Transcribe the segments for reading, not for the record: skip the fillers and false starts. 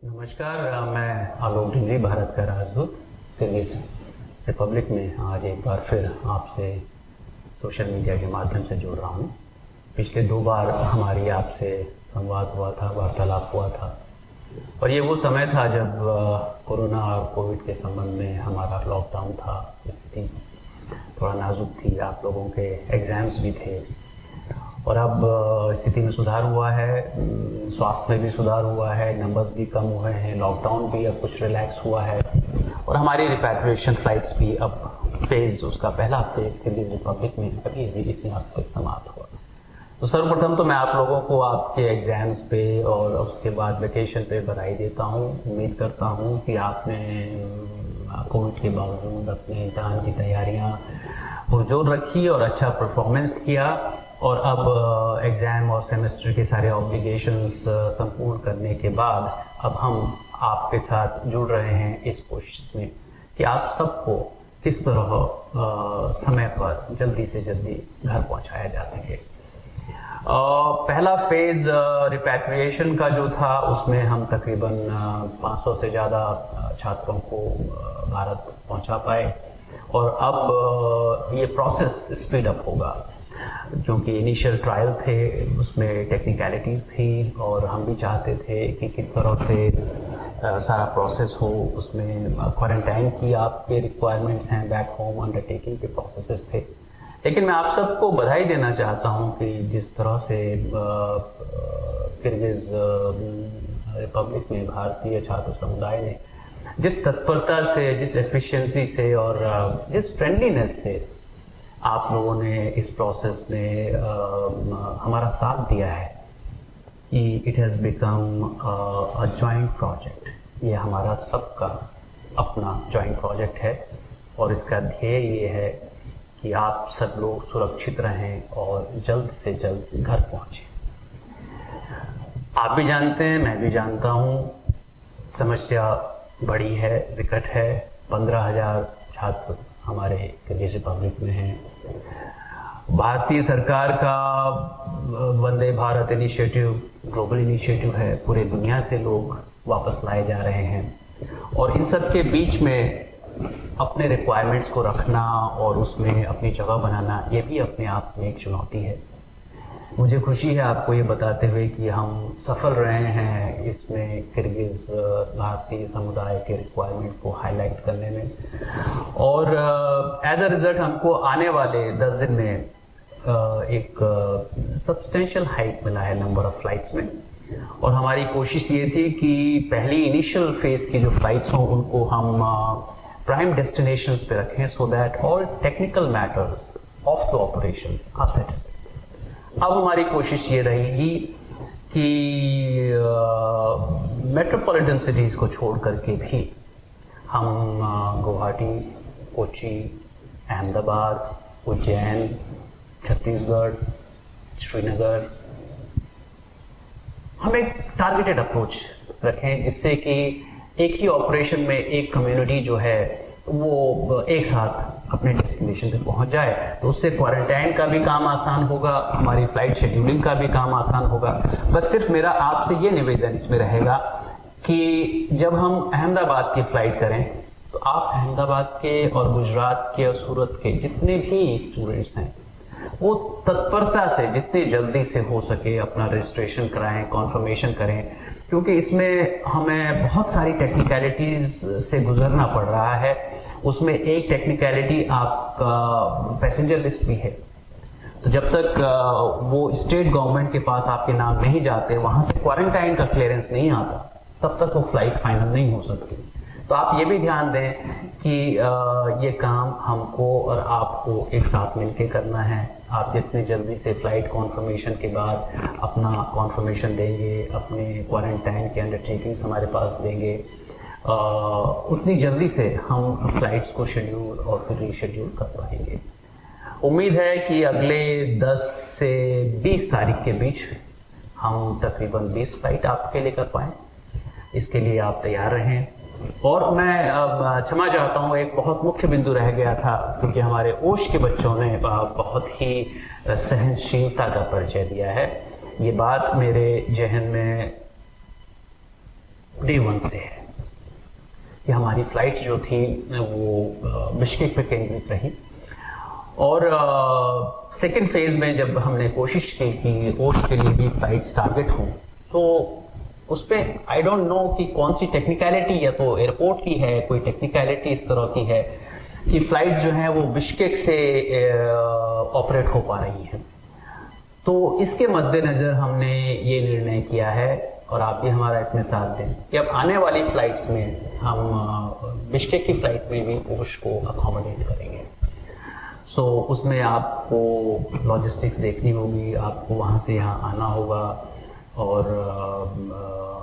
नमस्कार, मैं आलोक ढिंगरी, भारत का राजदूत किर्गिज रिपब्लिक में आज एक बार फिर आपसे सोशल मीडिया के माध्यम से जुड़ रहा हूँ। पिछले 2 बार हमारी आपसे संवाद हुआ था, वार्तालाप हुआ था, और ये वो समय था जब कोरोना और कोविड के संबंध में हमारा लॉकडाउन था। स्थिति थोड़ा नाजुक थी, आप लोगों के एग्ज़ाम्स भी थे, और अब स्थिति में सुधार हुआ है, स्वास्थ्य में भी सुधार हुआ है, नंबर्स भी कम हुए हैं, लॉकडाउन भी अब कुछ रिलैक्स हुआ है, और हमारी रिपैट्रिएशन फ्लाइट्स भी अब उसका पहला फेज़ किर्गिज रिपब्लिक में अभी इसी हफ्ते समाप्त हुआ। तो सर्वप्रथम तो मैं आप लोगों को आपके एग्ज़ाम्स पे और उसके बाद वेकेशन पे बधाई देता हूँ। उम्मीद करता हूँ कि आपने कोविड के बावजूद अपने इम्तहान की तैयारियाँ पुरजोर रखी और अच्छा परफॉर्मेंस किया, और अब एग्ज़ाम और सेमेस्टर के सारे ऑब्लिगेशंस संपूर्ण करने के बाद अब हम आपके साथ जुड़ रहे हैं इस कोशिश में कि आप सबको किस तरह समय पर जल्दी से जल्दी घर पहुंचाया जा सके। पहला फेज़ रिपैट्रिएशन का जो था, उसमें हम तकरीबन 500 से ज़्यादा छात्रों को भारत पहुंचा पाए, और अब ये प्रोसेस स्पीड अप होगा, क्योंकि इनिशियल ट्रायल थे, उसमें टेक्निकलिटीज़ थी, और हम भी चाहते थे कि किस तरह से सारा प्रोसेस हो। उसमें क्वारंटाइन की आपके रिक्वायरमेंट्स हैं, बैक होम अंडरटेकिंग के प्रोसेसेस थे। लेकिन मैं आप सबको बधाई देना चाहता हूं कि जिस तरह से किर्गिज रिपब्लिक में भारतीय छात्र समुदाय ने जिस तत्परता से, जिस एफिशिएंसी से और जिस फ्रेंडलीनेस से आप लोगों ने इस प्रोसेस में हमारा साथ दिया है, कि it has become a joint project. ये हमारा सबका अपना जॉइंट प्रोजेक्ट है, और इसका ध्येय ये है कि आप सब लोग सुरक्षित रहें और जल्द से जल्द घर पहुँचें। आप भी जानते हैं, मैं भी जानता हूँ, समस्या बड़ी है, विकट है। 15,000 छात्र हमारे किर्गिज रिपब्लिक में हैं। भारतीय सरकार का Vande Bharat initiative global initiative है, पूरे दुनिया से लोग वापस लाए जा रहे हैं, और इन सब के बीच में अपने रिक्वायरमेंट्स को रखना और उसमें अपनी जगह बनाना, ये भी अपने आप में एक चुनौती है। मुझे खुशी है आपको ये बताते हुए कि हम सफल रहे हैं इसमें किर्गिज भारतीय समुदाय के रिक्वायरमेंट्स को हाईलाइट करने में, और एज अ रिज़ल्ट हमको आने वाले 10 दिन में एक सब्सटेंशियल हाइक मिला है नंबर ऑफ फ्लाइट्स में। और हमारी कोशिश ये थी कि पहली इनिशियल फेज़ की जो फ्लाइट्स हों उनको हम प्राइम डेस्टिनेशंस पे रखें, so that all technical matters of the operations are settled. अब हमारी कोशिश ये रहेगी कि मेट्रोपॉलिटन सिटीज़ को छोड़ करके भी हम गुवाहाटी, कोची, अहमदाबाद, उज्जैन, छत्तीसगढ़, श्रीनगर, हम एक टारगेटेड अप्रोच रखें, जिससे कि एक ही ऑपरेशन में एक कम्युनिटी जो है वो एक साथ अपने डेस्टिनेशन पे पहुंच जाए। तो उससे क्वारंटाइन का भी काम आसान होगा, हमारी फ्लाइट शेड्यूलिंग का भी काम आसान होगा। बस सिर्फ मेरा आपसे ये निवेदन इसमें रहेगा कि जब हम अहमदाबाद की फ़्लाइट करें, तो आप अहमदाबाद के और गुजरात के और सूरत के जितने भी स्टूडेंट्स हैं, वो तत्परता से जितनी जल्दी से हो सके अपना रजिस्ट्रेशन कराएं, कॉन्फर्मेशन करें, क्योंकि इसमें हमें बहुत सारी टेक्निकलिटीज़ से गुजरना पड़ रहा है। उसमें एक टेक्निकलिटी आपका पैसेंजर लिस्ट भी है, तो जब तक वो स्टेट गवर्नमेंट के पास आपके नाम नहीं जाते, वहाँ से क्वारंटाइन का क्लियरेंस नहीं आता, तब तक वो फ्लाइट फाइनल नहीं हो सकती। तो आप ये भी ध्यान दें कि ये काम हमको और आपको एक साथ मिलके करना है। आप जितनी जल्दी से फ़्लाइट कॉन्फर्मेशन के बाद अपना कॉन्फर्मेशन देंगे, अपने क्वारंटाइन के अंडरटेकिंग्स हमारे पास देंगे, उतनी जल्दी से हम फ़्लाइट्स को शेड्यूल और फिर रीशेड्यूल कर पाएंगे। उम्मीद है कि अगले 10 से 20 तारीख के बीच हम तकरीबन 20 फ़्लाइट आपके लिए कर पाएँ। इसके लिए आप तैयार रहें। और मैं अब क्षमा चाहता हूँ, एक बहुत मुख्य बिंदु रह गया था, क्योंकि हमारे ओश के बच्चों ने बहुत ही सहनशीलता का परिचय दिया है। ये बात मेरे जहन में डे 1 से है कि हमारी फ़्लाइट्स जो थी वो बिश्केक पे केंद्रित रही। और सेकेंड फेज़ में जब हमने कोशिश की कि ओश के लिए भी फ़्लाइट्स टारगेट हों, तो उस पर आई डोंट नो कि कौन सी टेक्निकलिटी, या तो एयरपोर्ट की है, कोई टेक्निकलिटी इस तरह की है कि फ़्लाइट जो है वो बिश्केक से ऑपरेट हो पा रही है। तो इसके मद्देनज़र हमने ये निर्णय किया है, और आप भी हमारा इसमें साथ दें, कि अब आने वाली फ़्लाइट्स में हम बिश्केक की फ़्लाइट में भी ओश को अकोमोडेट करेंगे। सो उसमें आपको लॉजिस्टिक्स देखनी होगी, आपको वहाँ से यहाँ आना होगा, और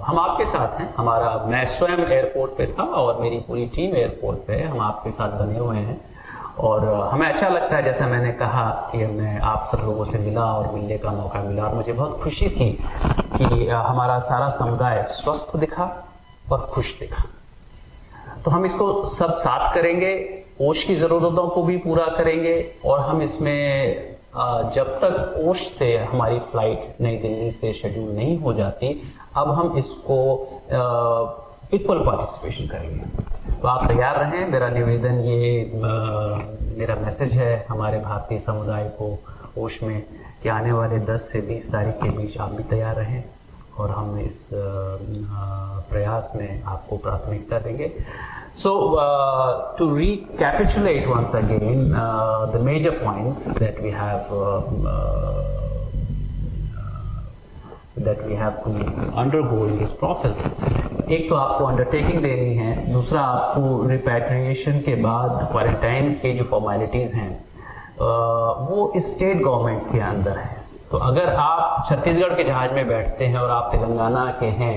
हम आपके साथ हैं। मैं स्वयं एयरपोर्ट पे था और मेरी पूरी टीम एयरपोर्ट पे है, हम आपके साथ बने हुए हैं। और हमें अच्छा लगता है, जैसा मैंने कहा कि मैं आप सब लोगों से मिला और मिलने का मौका मिला, और मुझे बहुत खुशी थी कि हमारा सारा समुदाय स्वस्थ दिखा और खुश दिखा। तो हम इसको सब साथ करेंगे, ओश की ज़रूरतों को भी पूरा करेंगे, और हम इसमें जब तक ओश से हमारी फ़्लाइट नई दिल्ली से शेड्यूल नहीं हो जाती, अब हम इसको इक्वल पार्टिसिपेशन करेंगे। तो आप तैयार रहें, मेरा निवेदन मेरा मैसेज है हमारे भारतीय समुदाय को ओश में, कि आने वाले 10 से 20 तारीख के बीच आप भी तैयार रहें, और हम इस प्रयास में आपको प्राथमिकता देंगे। So to recapitulate once again the major points that we have to undergo in this process, एक तो आपको अंडरटेकिंग देनी है, दूसरा आपको रिपैट्रिएशन के बाद क्वारंटाइन की जो फॉर्मेलिटीज़ हैं वो स्टेट गवर्नमेंट्स के अंदर है। तो अगर आप छत्तीसगढ़ के जहाज़ में बैठते हैं और आप तेलंगाना के हैं,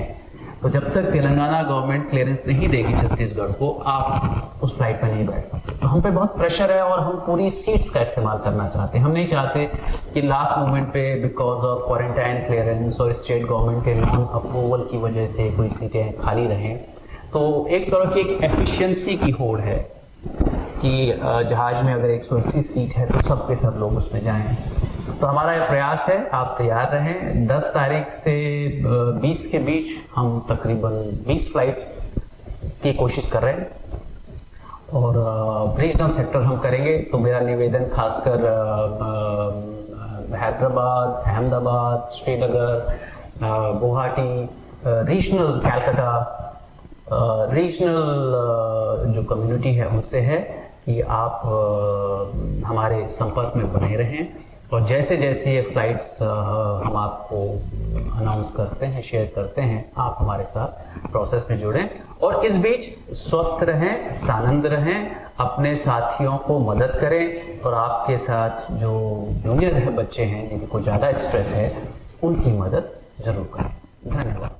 तो जब तक तेलंगाना गवर्नमेंट क्लियरेंस नहीं देगी छत्तीसगढ़ को, आप उस फ्लाइट पर नहीं बैठ सकते। तो हम पे बहुत प्रेशर है, और हम पूरी सीट्स का इस्तेमाल करना चाहते हैं। हम नहीं चाहते कि लास्ट मोमेंट पे बिकॉज ऑफ क्वारंटाइन क्लियरेंस और स्टेट गवर्नमेंट के नॉन अप्रूवल की वजह से कोई सीटें खाली रहें। तो एक तरह की एक एफिशिएंसी की होड़ है कि जहाज़ में अगर 180 सीट है तो सब के सब लोग उसमें जाएं। तो हमारा ये प्रयास है, आप तैयार रहें। 10 तारीख से 20 के बीच हम तकरीबन 20 फ्लाइट्स की कोशिश कर रहे हैं, और रीजनल सेक्टर हम करेंगे। तो मेरा निवेदन खासकर हैदराबाद, अहमदाबाद, श्रीनगर, गुवाहाटी, रीजनल कैलकाटा, रीजनल जो कम्युनिटी है उनसे है कि आप हमारे संपर्क में बने रहें, और जैसे जैसे ये फ्लाइट्स हम आपको अनाउंस करते हैं, शेयर करते हैं, आप हमारे साथ प्रोसेस में जुड़ें। और इस बीच स्वस्थ रहें, सानंद रहें, अपने साथियों को मदद करें, और आपके साथ जो जूनियर है बच्चे हैं जिनको ज़्यादा स्ट्रेस है, उनकी मदद ज़रूर करें। धन्यवाद।